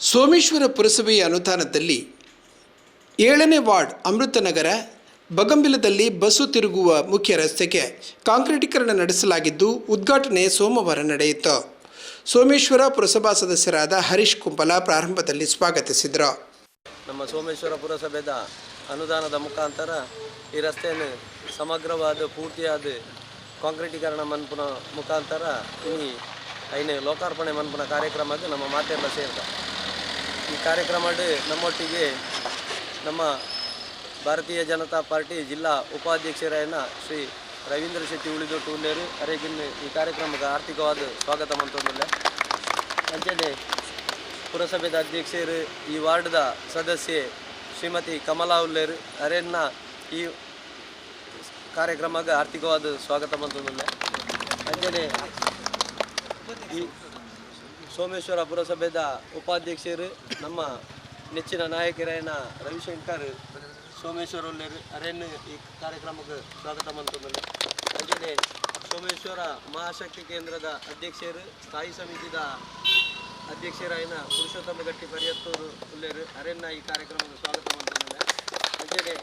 ಸೋಮೇಶ್ವರ ಪುರಸಭೆಯ ಅನುದಾನದಲ್ಲಿ 7ನೇ ward ಅಮೃತನಗರ ಬಗಂಬಿಲದಲ್ಲಿ bus ತಿರುಗುವ ಮುಖ್ಯ ರಸ್ತೆಗೆ ಕಾಂಕ್ರೀಟೀಕರಣ ನಡೆಸಲಾಗಿದ್ದು ಉದ್ಘಾಟನೆ ಸೋಮವಾರ ನಡೆಯಿತು. ಸೋಮೇಶ್ವರ ಪುರಸಭಾ ಸದಸ್ಯರಾದ ಹರೀಶ್ ಕುಂಪಲ ಪ್ರಾರಂಭದಲ್ಲಿ ಸ್ವಾಗತಿಸಿದರು. ನಮ್ಮ ಸೋಮೇಶ್ವರ ಪುರಸಭೆಯ ಅನುದಾನದ ಮುಖಾಂತರ ಈ ರಸ್ತೆಯನ್ನು ಸಮಗ್ರವಾದ ಪೂರ್ತಿಯಾದ ಕಾಂಕ್ರೀಟೀಕರಣ ಮನ್ಪುನ ಮುಖಾಂತರ ಇನ್ನು ಐನೇ ಲೋಕಾರ್ಪಣೆ ಮನ್ಪುನ ಕಾರ್ಯಕ್ರಮಕ್ಕೆ ನಮ್ಮ ಮಾತೆಲ್ಲ ಸೇರಿದ. ಈ ಕಾರ್ಯಕ್ರಮ ನಮ್ಮೊಟ್ಟಿಗೆ ನಮ್ಮ ಭಾರತೀಯ ಜನತಾ ಪಾರ್ಟಿ ಜಿಲ್ಲಾ ಉಪಾಧ್ಯಕ್ಷರಾಯನ ಶ್ರೀ ರವೀಂದ್ರ ಶೆಟ್ಟಿ ಉಳಿದೊಟ್ಟು ಉಳ್ಳೇರು ಅರೆಗಿನ್ನು ಈ ಕಾರ್ಯಕ್ರಮಕ್ಕೆ ಆರ್ಥಿಕವಾದ ಸ್ವಾಗತ ಮಂತೊಂದಿಲ್ಲ. ಅಂಚನೆ ಪುರಸಭೆದ ಅಧ್ಯಕ್ಷರು ಈ ವಾರ್ಡ್ದ ಸದಸ್ಯೆ ಶ್ರೀಮತಿ ಕಮಲಾ ಉಳ್ಳೇರು ಅರೆನ್ನ ಈ ಕಾರ್ಯಕ್ರಮಕ್ಕೆ ಆರ್ಥಿಕವಾದ ಸ್ವಾಗತ ಮಂತೊಂದಿಲ್ಲ. ಅಂಚನೆ ಈ ಸೋಮೇಶ್ವರ ಪುರಸಭೆದ ಉಪಾಧ್ಯಕ್ಷರು ನಮ್ಮ ನೆಚ್ಚಿನ ನಾಯಕರಾಯನ ರವಿಶಂಕರ್ ಸೋಮೇಶ್ವರ ಉಳ್ಳೇರು ಅರೆನ್ನು ಈ ಕಾರ್ಯಕ್ರಮಕ್ಕೆ ಸ್ವಾಗತ ಮಂತೊಂದಿಲ್ಲ. ಅಂಚನೆ ಸೋಮೇಶ್ವರ ಮಹಾಶಕ್ತಿ ಕೇಂದ್ರದ ಅಧ್ಯಕ್ಷರು ಸ್ಥಾಯಿ ಸಮಿತಿದ ಅಧ್ಯಕ್ಷರಾಯನ ಪುರುಷೋತ್ತಮ ಗಟ್ಟಿ ಪರಿಯತ್ತೂರು ಉಳ್ಳೇರು ಅರೆನ್ನ ಈ ಕಾರ್ಯಕ್ರಮಕ್ಕೆ ಸ್ವಾಗತ ಮಂತೊಂದಿಲ್ಲ. ಅಂಚನೆ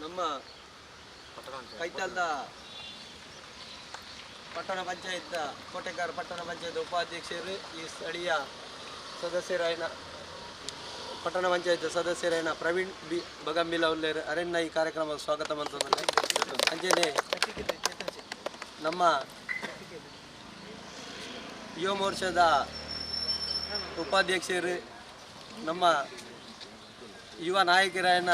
ನಮ್ಮ ಕೈತಾಲ್ದ ಪಟ್ಟಣ ಪಂಚಾಯತ್ ಕೋಟೆಕಾರ ಪಟ್ಟಣ ಪಂಚಾಯತ್ ಉಪಾಧ್ಯಕ್ಷರು ಈ ಸ್ಥಳೀಯ ಸದಸ್ಯರಾಯನ ಪಟ್ಟಣ ಪಂಚಾಯತ್ ಸದಸ್ಯರಾಯನ ಪ್ರವೀಣ್ ಬಿ ಬಗಂಬಿಲ ಉಳ್ಳೇರು ಅರೆನ್ನ ಈ ಕಾರ್ಯಕ್ರಮಕ್ಕೆ ಸ್ವಾಗತ ಮಂತೊಂದಿಲ್ಲ. ಅಂಚನೆ ನಮ್ಮ ಯುವ ಮೋರ್ಚಾದ ಉಪಾಧ್ಯಕ್ಷರು ನಮ್ಮ ಯುವ ನಾಯಕರಾಯನ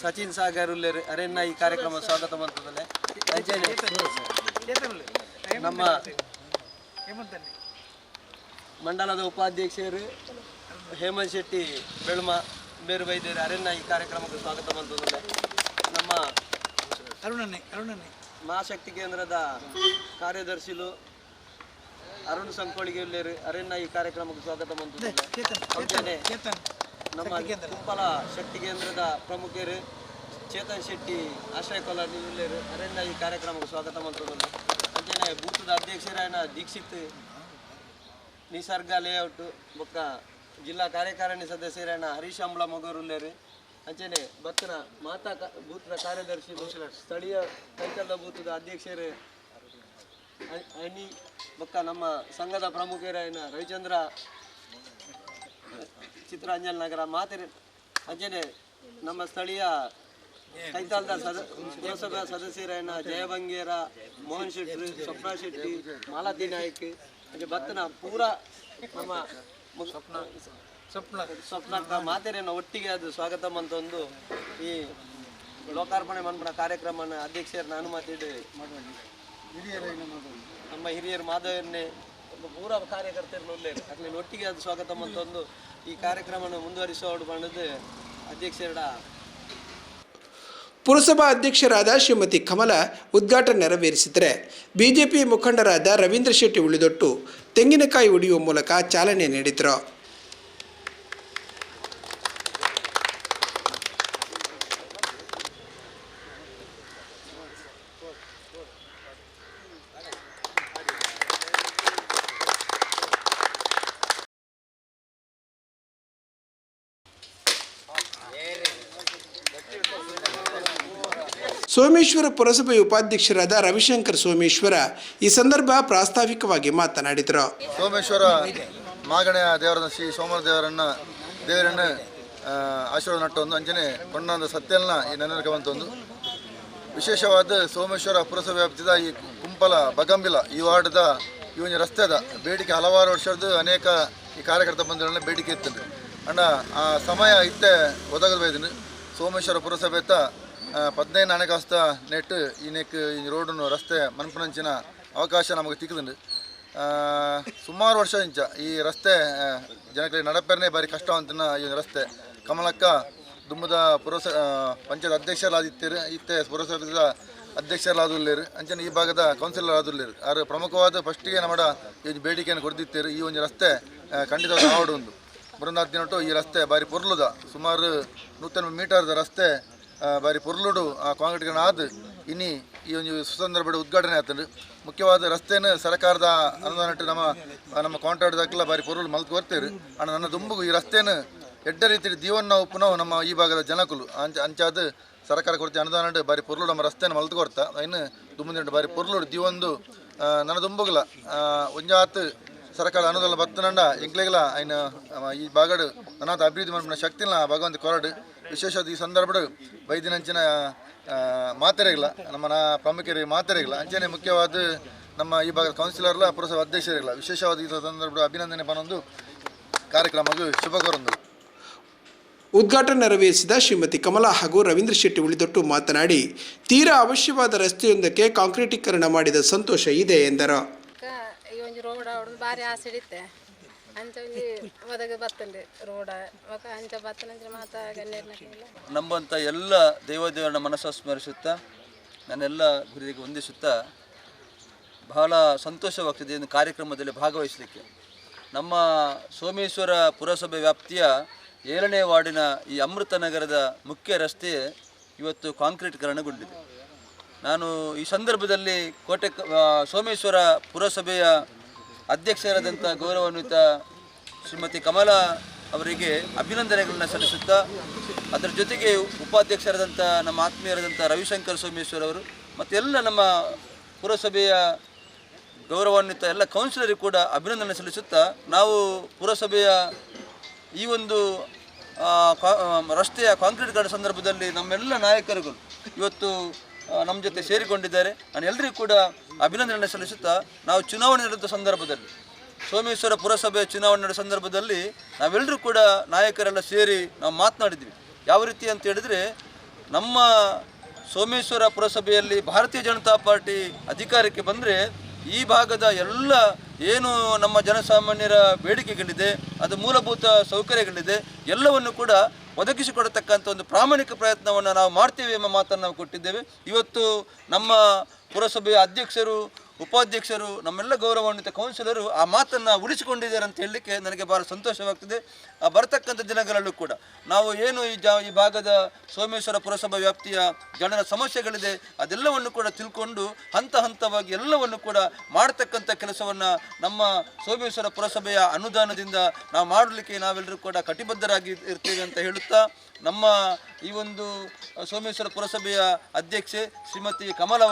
ಸಚಿನ್ ಸಾಗರ್ ಉಳ್ಳೇರು ಅರೆನ್ನ ಈ ಕಾರ್ಯಕ್ರಮ ಸ್ವಾಗತ ಮಂತೊಂದಿಲ್ಲ. ಅಂಚನೆ ನಮ್ಮ ಮಂಡಲದ ಉಪಾಧ್ಯಕ್ಷರು ಹೇಮಂತ್ ಶೆಟ್ಟಿ ಬೆಳ್ಮ ಬೇರು ವೈದ್ಯರು ಅರೆನ್ನ ಈ ಕಾರ್ಯಕ್ರಮಕ್ಕೆ ಸ್ವಾಗತ ಮಂತೊಂದಿಲ್ಲ. ನಮ್ಮ ಮಹಾಶಕ್ತಿ ಕೇಂದ್ರದ ಕಾರ್ಯದರ್ಶಿಲು ಅರುಣ್ ಸಂಕೋಳಿಗೆ ಉಳ್ಳೇರು ಅರೆನ್ನ ಈ ಕಾರ್ಯಕ್ರಮಕ್ಕೆ ಸ್ವಾಗತ ಮಂತೊಂದಿಲ್ಲ. ನಮ್ಮ ಕುಪ್ಪಲ ಶಕ್ತಿ ಕೇಂದ್ರದ ಪ್ರಮುಖರು ಚೇತನ್ ಶೆಟ್ಟಿ ಆಶ್ರಯ ಕಾಲೋನಿ ಉಳ್ಳೇರು ಅರೆನ್ನ ಈ ಕಾರ್ಯಕ್ರಮಕ್ಕೆ ಸ್ವಾಗತ ಮಂತೊಂದಿಲ್ಲ. ಅಂಚನೆ ಬೂತದ ಅಧ್ಯಕ್ಷರಾಯನ ದೀಕ್ಷಿತ್ ನಿಸರ್ಗ ಲೇಔಟ್ ಬೊಕ್ಕ ಜಿಲ್ಲಾ ಕಾರ್ಯಕಾರಿಣಿ ಸದಸ್ಯರಾಯನ ಹರೀಶ್ ಅಂಬಳ ಮಗೂರು ಉಳ್ಳೇರು. ಅಂಚನೆ ಬತ್ತನ ಮಾತಾ ಬೂತದ ಕಾರ್ಯದರ್ಶಿ ಸ್ಥಳೀಯ ಕೈಕಲ್ದ ಬೂತದ ಅಧ್ಯಕ್ಷರು ಅನಿ ಬೊಕ್ಕ ನಮ್ಮ ಸಂಘದ ಪ್ರಮುಖರಾಯನ ರವಿಚಂದ್ರ ಚಿತ್ರಾಂಜಲ್ ನಗರ ಮಾತೆರೆ. ಅಂಚನೆ ನಮ್ಮ ಸ್ಥಳೀಯ ಕೈತಾಲ್ದ ಪುರಸಭಾ ಸದಸ್ಯರಾಯನ ಜಯಭಂಗೇರ ಮೋಹನ್ ಶೆಟ್ಟಿ ಸ್ವಪ್ನ ಶೆಟ್ಟಿ ಮಾಲತಿ ನಾಯ್ಕ್ ಹಾಗೆ ಬತ್ತನ ಪೂರ ನಮ್ಮ ಸ್ವಪ್ನ ಮಾತೆರೆಯನ್ನು ಒಟ್ಟಿಗೆ ಅದು ಸ್ವಾಗತ ಮಂತೊಂದು ಈ ಲೋಕಾರ್ಪಣೆ ಮನ್ಪುನ ಕಾರ್ಯಕ್ರಮನ ಅಧ್ಯಕ್ಷರನ್ನ ಅನುಮತಿಡು ನಮ್ಮ ಹಿರಿಯರು ಮಾಧವರನ್ನೇ ಪೂರ ಕಾರ್ಯಕರ್ತರನ್ನ ಉಳ್ಳೇರು ಅಲ್ಲಿ ಒಟ್ಟಿಗೆ ಅದು ಸ್ವಾಗತ ಮಂತೊಂದು ಈ ಕಾರ್ಯಕ್ರಮವನ್ನು ಮುಂದುವರಿಸೋಡು ಬಂದದ್ದು ಅಧ್ಯಕ್ಷರ ಪುರಸಭಾ ಅಧ್ಯಕ್ಷರಾದ ಶ್ರೀಮತಿ ಕಮಲಾ ಉದ್ಘಾಟನೆ ನೆರವೇರಿಸಿದರೆ ಬಿಜೆಪಿ ಮುಖಂಡರಾದ ರವೀಂದ್ರ ಶೆಟ್ಟಿ ಉಳಿದೊಟ್ಟು ತೆಂಗಿನಕಾಯಿ ಒಡೆಯುವ ಮೂಲಕ ಚಾಲನೆ ನೀಡಿದರು. ಸೋಮೇಶ್ವರ ಪುರಸಭೆ ಉಪಾಧ್ಯಕ್ಷರಾದ ರವಿಶಂಕರ್ ಸೋಮೇಶ್ವರ ಈ ಸಂದರ್ಭ ಪ್ರಾಸ್ತಾವಿಕವಾಗಿ ಮಾತನಾಡಿದರು. ಸೋಮೇಶ್ವರ ಮಾಗಣೆಯ ದೇವರ ಶ್ರೀ ಸೋಮರ ದೇವರನ್ನು ಆಶೀರ್ವಾದ ನಟ್ಟೊಂದು ಅಂಚನೆ ಕೊಂಡಂದ ಸತ್ಯಲ್ನ ಈ ನೆನಪಿಗೆ ಬಂತೊಂದು ವಿಶೇಷವಾದ ಸೋಮೇಶ್ವರ ಪುರಸಭೆ ವ್ಯಾಪ್ತಿದ ಈ ಕುಂಪಲ ಬಗಂಬಿಲ ಈ ವಾರ್ಡ್ದ ಈ ಒಂದು ರಸ್ತೆದ ಬೇಡಿಕೆ ಹಲವಾರು ವರ್ಷದ ಅನೇಕ ಈ ಕಾರ್ಯಕರ್ತ ಬಂಧುಗಳನ್ನ ಬೇಡಿಕೆ ಇರ್ತದೆ ಅಣ್ಣ ಆ ಸಮಯ ಇತ್ತೆ ಒದಗದ ಬೈದಿನ ಸೋಮೇಶ್ವರ ಪುರಸಭೆ 15 ಹಣಕಾಸ್ತ ನೆಟ್ ಈ ರೋಡನ್ನು ರಸ್ತೆ ಮನ್ಪುನಂಚಿನ ಅವಕಾಶ ನಮಗೆ ತಿಕ್ಕದುಂಡು. ಸುಮಾರು ವರ್ಷ ಇಂಚ ಈ ರಸ್ತೆ ಜನಗಳಿಗೆ ನಡಪೇರನೆ ಬಾರಿ ಕಷ್ಟ ಅಂತಿನ ಈ ರಸ್ತೆ ಕಮಲಕ್ಕ ದುಮ್ಮದ ಪಂಚಾಯತ್ ಅಧ್ಯಕ್ಷರಾದಿತ್ತೇರು ಇತ್ತೆ ಪುರಸಭೆದ ಅಧ್ಯಕ್ಷರಾದುಲ್ಲೇರು ಅಂಚನೆ ಈ ಭಾಗದ ಕೌನ್ಸಿಲರ್ ಆದುಲ್ಲೇರು ಆರು ಪ್ರಮುಖವಾದ ಫಸ್ಟಿಗೆ ನಮ್ಮ ಈ ಬೇಡಿಕೆಯನ್ನು ಕೊಡ್ದಿತ್ತೇರು ಈ ಒಂದು ರಸ್ತೆ ಖಂಡಿತವಾದ ಆವಡು ಒಂದು ಬೃಂದಾದಿನೊಟ್ಟು ಈ ರಸ್ತೆ ಬಾರಿ ಪೊರ್ಲುದ ಸುಮಾರು 100 ಮೀಟರ್ದ ರಸ್ತೆ ಬಾರಿ ಪೊರ್ಲುಡು ಕಾಂಕ್ರೀಟ್ಗಳನ್ನ ಆದ ಇನ್ನಿ ಈ ಒಂದು ಸುಸಂದರ್ಭದ ಉದ್ಘಾಟನೆ ಆಗ್ತದೆ. ಮುಖ್ಯವಾದ ರಸ್ತೆಯನ್ನು ಸರ್ಕಾರದ ಅನುದಾನ ಇಟ್ಟು ನಮ್ಮ ಕಾಂಟ್ರಾಕ್ಟ್ದಾಗೆಲ್ಲ ಬಾರಿ ಪೊರುಳು ಮಲ್ತು ಬರ್ತೀರಿ. ಅಣ್ಣ ನನ್ನ ದುಂಬು ಈ ರಸ್ತೆಯನ್ನು ಎಡ್ಡ ರೀತಿ ಜೀವನ ನಾವು ಪುನಃ ನಮ್ಮ ಈ ಭಾಗದ ಜನಕುಲು ಅಂಚಾದ ಸರ್ಕಾರ ಕೊಡ್ತೀವಿ ಅನುದಾನ ಬಾರಿ ಪೊರುಳು ನಮ್ಮ ರಸ್ತೆಯನ್ನು ಮಲ್ತು ಕೊಡ್ತಾ ಇನ್ನು ದುಂಬುಂಡು ಬಾರಿ ಪೊರುಳು ಜೀವೊಂದು ನನ್ನ ದುಂಬುಗಲ ಒಂಜಾತ್ ಸರ್ಕಾರ ಅನುದಾನ ಬತ್ತನಂಡ ಎಂಕ್ಲೆಗಲ ಐನ ಈ ಭಾಗಡ್ ನನ್ನಾದ ಅಭಿವೃದ್ಧಿ ಮಾಡಿನ ಶಕ್ತಿನ ಭಗವಂತ ಕೊರಡು. ವಿಶೇಷವಾದ ಈ ಸಂದರ್ಭದ ವೈದ್ಯನಂಚಿನ ಮಾತೆರೆಗಿಲ್ಲ ನಮ್ಮ ಪ್ರಮುಖರಿಗೆ ಮಾತೆರೆಗಿಲ್ಲ ಅಂಚನೆ ಮುಖ್ಯವಾದ ನಮ್ಮ ಈ ಭಾಗದ ಕೌನ್ಸಿಲರ್ಲ ಪುರಸಭಾ ಅಧ್ಯಕ್ಷರಿಲ್ಲ ವಿಶೇಷವಾದ ಈ ಸಂದರ್ಭದ ಅಭಿನಂದನೆ ಪನೊಂದು ಕಾರ್ಯಕ್ರಮಕ್ಕೆ ಶುಭ ಕೋರೊಂದು. ಉದ್ಘಾಟನೆ ನೆರವೇರಿಸಿದ ಶ್ರೀಮತಿ ಕಮಲಾ ಹಾಗೂ ರವೀಂದ್ರ ಶೆಟ್ಟಿ ಉಳಿದೊಟ್ಟು ಮಾತನಾಡಿ ತೀರಾ ಅವಶ್ಯವಾದ ರಸ್ತೆಯೊಂದಕ್ಕೆ ಕಾಂಕ್ರೀಟೀಕರಣ ಮಾಡಿದ ಸಂತೋಷ ಇದೆ ಎಂದರು. ಈ ಒಂದು ರೋಡ್ ಅವಳು ಭಾರಿ ಆಸೆ ಇಡುತ್ತೆ ಅಂಚ ಒದಗ ಬತ್ತಂಡೆ ರೋಡ ಅಂಚ ಬತ್ತನಂದ್ರೆ ಮಾತಾ ಗಣ್ಯರ್ನಕ್ಕಿಲ್ಲ ನಂಬಂಥ ಎಲ್ಲ ದೇವದೇವರನ್ನ ಮನಸ್ಸು ಸ್ಮರಿಸುತ್ತಾ ನನ್ನೆಲ್ಲ ಗುರಿಗೆ ಹೊಂದಿಸುತ್ತಾ ಬಹಳ ಸಂತೋಷವಾಗ್ತಿದೆ ಒಂದು ಕಾರ್ಯಕ್ರಮದಲ್ಲಿ ಭಾಗವಹಿಸಲಿಕ್ಕೆ. ನಮ್ಮ ಸೋಮೇಶ್ವರ ಪುರಸಭೆ ವ್ಯಾಪ್ತಿಯ 7ನೇ ವಾರ್ಡಿನ ಈ ಅಮೃತ ನಗರದ ಮುಖ್ಯ ರಸ್ತೆ ಇವತ್ತು ಕಾಂಕ್ರೀಟೀಕರಣಗೊಂಡಿದೆ. ನಾನು ಈ ಸಂದರ್ಭದಲ್ಲಿ ಸೋಮೇಶ್ವರ ಪುರಸಭೆಯ ಅಧ್ಯಕ್ಷರಾದಂಥ ಗೌರವಾನ್ವಿತ ಶ್ರೀಮತಿ ಕಮಲಾ ಅವರಿಗೆ ಅಭಿನಂದನೆಗಳನ್ನು ಸಲ್ಲಿಸುತ್ತಾ ಅದರ ಜೊತೆಗೆ ಉಪಾಧ್ಯಕ್ಷರಾದಂಥ ನಮ್ಮ ಆತ್ಮೀಯರಾದಂಥ ರವಿಶಂಕರ್ ಸೋಮೇಶ್ವರ್ ಅವರು ಮತ್ತು ಎಲ್ಲ ನಮ್ಮ ಪುರಸಭೆಯ ಗೌರವಾನ್ವಿತ ಎಲ್ಲ ಕೌನ್ಸಿಲರಿಗೆ ಕೂಡ ಅಭಿನಂದನೆ ಸಲ್ಲಿಸುತ್ತಾ ನಾವು ಪುರಸಭೆಯ ಈ ಒಂದು ರಸ್ತೆಯ ಕಾಂಕ್ರೀಟೀಕರಣ ಸಂದರ್ಭದಲ್ಲಿ ನಮ್ಮೆಲ್ಲ ನಾಯಕರುಗಳು ಇವತ್ತು ನಮ್ಮ ಜೊತೆ ಸೇರಿಕೊಂಡಿದ್ದಾರೆ. ನಾನು ಎಲ್ಲರಿಗೂ ಕೂಡ ಅಭಿನಂದನೆ ಸಲ್ಲಿಸುತ್ತಾ ನಾವು ಚುನಾವಣೆ ನಡೆದ ಸಂದರ್ಭದಲ್ಲಿ ಸೋಮೇಶ್ವರ ಪುರಸಭೆಯ ಚುನಾವಣೆ ನಡೆದ ಸಂದರ್ಭದಲ್ಲಿ ನಾವೆಲ್ಲರೂ ಕೂಡ ನಾಯಕರೆಲ್ಲ ಸೇರಿ ನಾವು ಮಾತನಾಡಿದ್ವಿ. ಯಾವ ರೀತಿ ಅಂತ ಹೇಳಿದರೆ ನಮ್ಮ ಸೋಮೇಶ್ವರ ಪುರಸಭೆಯಲ್ಲಿ ಭಾರತೀಯ ಜನತಾ ಪಾರ್ಟಿ ಅಧಿಕಾರಕ್ಕೆ ಬಂದರೆ ಈ ಭಾಗದ ಎಲ್ಲ ಏನು ನಮ್ಮ ಜನಸಾಮಾನ್ಯರ ಬೇಡಿಕೆಗಳಿದೆ ಅದು ಮೂಲಭೂತ ಸೌಕರ್ಯಗಳಿದೆ ಎಲ್ಲವನ್ನು ಕೂಡ ಒದಗಿಸಿಕೊಡತಕ್ಕಂಥ ಒಂದು ಪ್ರಾಮಾಣಿಕ ಪ್ರಯತ್ನವನ್ನು ನಾವು ಮಾಡ್ತೇವೆ ಎಂಬ ಮಾತನ್ನು ನಾವು ಕೊಟ್ಟಿದ್ದೇವೆ. ಇವತ್ತು ನಮ್ಮ ಪುರಸಭೆಯ ಅಧ್ಯಕ್ಷರು ಉಪಾಧ್ಯಕ್ಷರು ನಮ್ಮೆಲ್ಲ ಗೌರವಾನ್ವಿತ ಕೌನ್ಸಿಲರು ಆ ಮಾತನ್ನು ಉಳಿಸಿಕೊಂಡಿದ್ದಾರೆ ಅಂತ ಹೇಳಲಿಕ್ಕೆ ನನಗೆ ಭಾಳ ಸಂತೋಷವಾಗ್ತದೆ. ಬರತಕ್ಕಂಥ ದಿನಗಳಲ್ಲೂ ಕೂಡ ನಾವು ಏನು ಈ ಭಾಗದ ಸೋಮೇಶ್ವರ ಪುರಸಭಾ ವ್ಯಾಪ್ತಿಯ ಜನರ ಸಮಸ್ಯೆಗಳಿದೆ ಅದೆಲ್ಲವನ್ನು ಕೂಡ ತಿಳ್ಕೊಂಡು ಹಂತವಾಗಿ ಎಲ್ಲವನ್ನು ಕೂಡ ಮಾಡತಕ್ಕಂಥ ಕೆಲಸವನ್ನು ನಮ್ಮ ಸೋಮೇಶ್ವರ ಪುರಸಭೆಯ ಅನುದಾನದಿಂದ ನಾವು ಮಾಡಲಿಕ್ಕೆ ನಾವೆಲ್ಲರೂ ಕೂಡ ಕಟಿಬದ್ಧರಾಗಿ ಇರ್ತೇವೆ ಅಂತ ಹೇಳುತ್ತಾ ನಮ್ಮ ಈ ಒಂದು ಸೋಮೇಶ್ವರ ಪುರಸಭೆಯ ಅಧ್ಯಕ್ಷೆ ಶ್ರೀಮತಿ ಕಮಲ್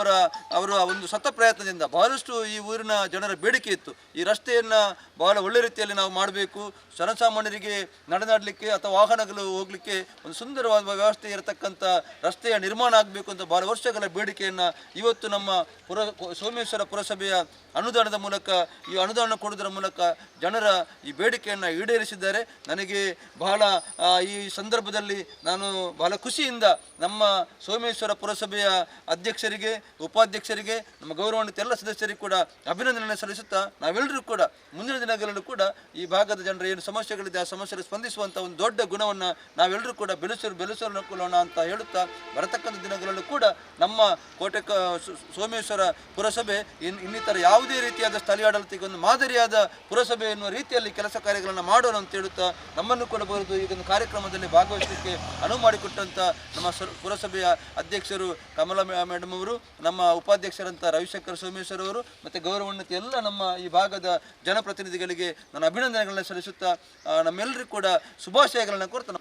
ಅವರ ಒಂದು ಸತ ಪ್ರಯತ್ನದಿಂದ ಬಹಳಷ್ಟು ಈ ಊರಿನ ಜನರ ಬೇಡಿಕೆ ಇತ್ತು. ಈ ರಸ್ತೆಯನ್ನು ಬಹಳ ಒಳ್ಳೆ ರೀತಿಯಲ್ಲಿ ನಾವು ಮಾಡಬೇಕು, ಜನಸಾಮಾನ್ಯರಿಗೆ ನಡೆದಾಡಲಿಕ್ಕೆ ಅಥವಾ ವಾಹನಗಳು ಹೋಗಲಿಕ್ಕೆ ಒಂದು ಸುಂದರವಾದ ವ್ಯವಸ್ಥೆ ಇರತಕ್ಕಂಥ ರಸ್ತೆಯ ನಿರ್ಮಾಣ ಆಗಬೇಕು ಅಂತ ಬಹಳ ವರ್ಷಗಳ ಬೇಡಿಕೆಯನ್ನು ಇವತ್ತು ನಮ್ಮ ಸೋಮೇಶ್ವರ ಪುರಸಭೆಯ ಅನುದಾನದ ಮೂಲಕ ಈ ಅನುದಾನ ಕೊಡುವುದರ ಮೂಲಕ ಜನರ ಈ ಬೇಡಿಕೆಯನ್ನು ಈಡೇರಿಸಿದ್ದಾರೆ. ನನಗೆ ಬಹಳ ಈ ಸಂದರ್ಭದಲ್ಲಿ ನಾನು ಬಹಳ ಖುಷಿಯಿಂದ ನಮ್ಮ ಸೋಮೇಶ್ವರ ಪುರಸಭೆಯ ಅಧ್ಯಕ್ಷರಿಗೆ ಉಪಾಧ್ಯಕ್ಷರಿಗೆ ನಮ್ಮ ಗೌರವಾನ್ವಿತ ಎಲ್ಲ ಸದಸ್ಯರಿಗೆ ಕೂಡ ಅಭಿನಂದನೆ ಸಲ್ಲಿಸುತ್ತಾ ನಾವೆಲ್ಲರೂ ಕೂಡ ಮುಂದಿನ ದಿನಗಳಲ್ಲೂ ಕೂಡ ಈ ಭಾಗದ ಜನರ ಏನು ಸಮಸ್ಯೆಗಳಿದೆ ಆ ಸಮಸ್ಯೆಗೆ ಸ್ಪಂದಿಸುವಂಥ ಒಂದು ದೊಡ್ಡ ಗುಣವನ್ನು ನಾವೆಲ್ಲರೂ ಕೂಡ ಬೆಳೆಸೋಣ ಅಂತ ಹೇಳುತ್ತಾ ಬರತಕ್ಕಂಥ ದಿನಗಳಲ್ಲೂ ಕೂಡ ನಮ್ಮ ಸೋಮೇಶ್ವರ ಪುರಸಭೆ ಇನ್ನಿತರ ಯಾವುದೇ ರೀತಿಯಾದ ಸ್ಥಳೀಯ ಆಡಳಿತಕ್ಕೆ ಒಂದು ಮಾದರಿಯಾದ ಪುರಸಭೆ ಎನ್ನುವ ರೀತಿಯಲ್ಲಿ ಕೆಲಸ ಕಾರ್ಯಗಳನ್ನು ಮಾಡೋಣ ಅಂತ ಹೇಳುತ್ತಾ ನಮ್ಮನ್ನು ಕೂಡ ಬರೆದು ಈ ಒಂದು ಕಾರ್ಯಕ್ರಮದಲ್ಲಿ ಭಾಗವಹಿಸಲಿಕ್ಕೆ ಅನುವು ಮಾಡಿಕೊಟ್ಟಂಥ ನಮ್ಮ ಪುರಸಭೆಯ ಅಧ್ಯಕ್ಷರು ಕಮಲಾ ಮೇಡಮ್ ಅವರು, ನಮ್ಮ ಉಪಾಧ್ಯಕ್ಷರಂಥ ರವಿಶಂಕರ್ ಸೋಮೇಶ್ವರ್ ಅವರು ಮತ್ತು ಗೌರವಾನ್ವಿತ ಎಲ್ಲ ನಮ್ಮ ಈ ಭಾಗದ ಜನಪ್ರತಿನಿಧಿಗಳಿಗೆ ನಾನು ಅಭಿನಂದನೆಗಳನ್ನು ಸಲ್ಲಿಸುತ್ತಾ ನಮ್ಮೆಲ್ಲರಿಗೂ ಕೂಡ ಶುಭಾಶಯಗಳನ್ನು ಕೋರ್ತಾ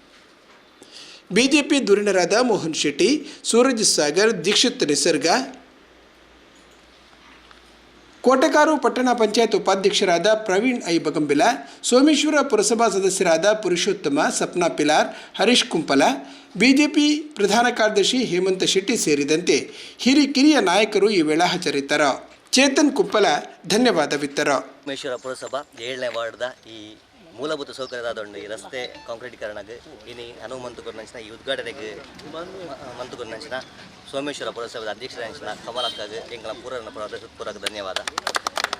ಬಿಜೆಪಿ ಧುರೀಣರಾದ ಮೋಹನ್ ಶೆಟ್ಟಿ, ಸೂರಜ್ ಸಾಗರ್, ದೀಕ್ಷಿತ್ ನಿಸರ್ಗ, ಕೋಟೆಕಾರು ಪಟ್ಟಣ ಪಂಚಾಯತ್ ಉಪಾಧ್ಯಕ್ಷರಾದ ಪ್ರವೀಣ್ ಐ ಬಗಂಬಿಲ, ಸೋಮೇಶ್ವರ ಪುರಸಭಾ ಸದಸ್ಯರಾದ ಪುರುಷೋತ್ತಮ, ಸಪ್ನಾ ಪಿಲಾರ್, ಹರೀಶ್ ಕುಂಪಲ, ಬಿಜೆಪಿ ಪ್ರಧಾನ ಕಾರ್ಯದರ್ಶಿ ಹೇಮಂತ ಶೆಟ್ಟಿ ಸೇರಿದಂತೆ ಕಿರಿಯ ನಾಯಕರು ಈ ವೇಳೆ ಹಾಜರಿದ್ದರು. ಚೇತನ್ ಕುಪ್ಪಲ ಧನ್ಯವಾದವಿತ್ತರು. ಸೋಮೇಶ್ವರ ಪುರಸಭಾ 7ನೇ ವಾರ್ಡ್ದ ಈ ಮೂಲಭೂತ ಸೌಕರ್ಯದಾದೊಂದು ಈ ರಸ್ತೆ ಕಾಂಕ್ರೀಟೀಕರಣಕ್ಕೆ ಇನಿ ಅನುವು ಮಂತುಕೊರ್ನಂಚಿನ ಈ ಉದ್ಘಾಟನೆಗೆ ಮಂತುಕೊರ್ನಂಚಿನ ಸೋಮೇಶ್ವರ ಪುರಸಭೆದ ಅಧ್ಯಕ್ಷರಂಚಿನ ಕಮಲಕ್ಕಗೆ ಎಂಗಳ ಪೂರಕ ಧನ್ಯವಾದ.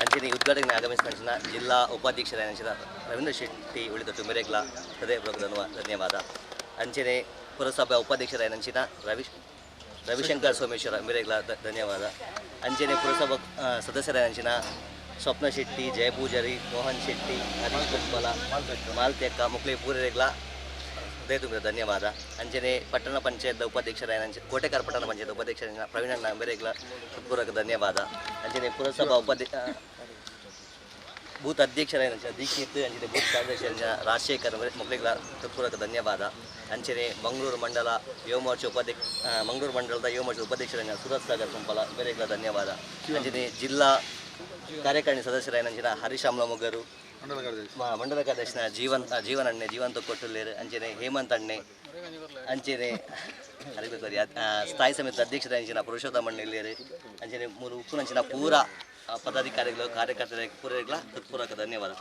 ಅಂಚಿನ ಈ ಉದ್ಘಾಟನೆಗೆ ಆಗಮಿಸಿದ ಜಿಲ್ಲಾ ಉಪಾಧ್ಯಕ್ಷರಂಚಿನ ರವೀಂದ್ರ ಶೆಟ್ಟಿ ಉಳಿದಟ್ಟು ಮೆರೆಗ್ಲ ಹೃದಯಪೂರ್ವಕ ಧನ್ಯವಾದ. ಅಂಚನೆ ಪುರಸಭಾ ಉಪಾಧ್ಯಕ್ಷರಂಚಿನ ರವಿಶಂಕರ್ ಸೋಮೇಶ್ವರ ಮೆರೆಗ್ಲ ಧನ್ಯವಾದ. ಅಂಚನೆ ಪುರಸಭಾ ಸದಸ್ಯರಂಚಿನ ಸ್ವಪ್ನ ಶೆಟ್ಟಿ, ಜಯಪೂಜಾರಿ, ಮೋಹನ್ ಶೆಟ್ಟಿ, ಹರೀಶ್ ಕುಂಪಲ, ಮಾಲ್ತೆಕ್ಕ ಮುಕ್ಲಿ ಪೂರೆಗ್ಲ ಹೃದಯ ತುಂಬಿದ ಧನ್ಯವಾದ. ಅಂಚನೆ ಪಟ್ಟಣ ಪಂಚಾಯತ್ ಉಪಾಧ್ಯಕ್ಷರಾಯ ಕೋಟೆಕಾರ ಪಟ್ಟಣ ಪಂಚಾಯತ್ ಉಪಾಧ್ಯಕ್ಷರ ಪ್ರವೀಣಣ್ಣ ಬೇರೆಗ್ಲ ಹೃತ್ಪೂರ್ವಕ ಧನ್ಯವಾದ. ಅಂಚನೆ ಪುರಸಭಾ ಬೂತ್ ಅಧ್ಯಕ್ಷರಾಯ ದೀಕ್ಷಿತ್ ಅಂಚನೆ ಬೂತ್ ಕಾರ್ಯದರ್ಶಿ ರಾಜಶೇಖರ್ ಮಕ್ಕಳಿಗೆ ಹೃತ್ಪೂರ್ವಕ ಧನ್ಯವಾದ. ಅಂಚನೆ ಮಂಗಳೂರು ಮಂಡಲ ಯುವ ಮೋರ್ಚಾ ಮಂಗಳೂರು ಮಂಡಲದ ಯುವ ಮೋರ್ಚಾ ಉಪಾಧ್ಯಕ್ಷರಾಯ ಸುರತ್ ಸಾಗರ್ ಕುಂಪಲ ಬೇರೆಗ್ಲ ಧನ್ಯವಾದ. ಅಂಚನೆ ಜಿಲ್ಲಾ ಕಾರ್ಯಕಾರಿಣಿ ಸದಸ್ಯರಾಯ ಅಂಚಿನ ಹರೀಶ್ ಅಮ್ಲಮೊಗ್ಗರು ಮಂಡಲ ಕಾರ್ಯದರ್ಶಿನ ಜೀವನ್ ಅಣ್ಣೆ ಜೀವಂತ ಕೊಟ್ಟುಲ್ಲೇರು. ಅಂಚನೆ ಹೇಮಂತ್ ಅಣ್ಣೆ ಅಂಚನೆ ಸ್ಥಾಯಿ ಸಮಿತಿ ಅಧ್ಯಕ್ಷರ ಅಂಚಿನ ಪುರುಷೋತ್ತಮ ಅಣ್ಣೆಲ್ಲೇರು. ಅಂಚನೆ ಮೂರು ಉಕ್ಕುನಂಚಿನ ಪೂರ ಪದಾಧಿಕಾರಿಗಳು ಕಾರ್ಯಕರ್ತರ ಪೂರೈಗಳ ಹೃತ್ಪೂರ್ವಕ ಧನ್ಯವಾದ.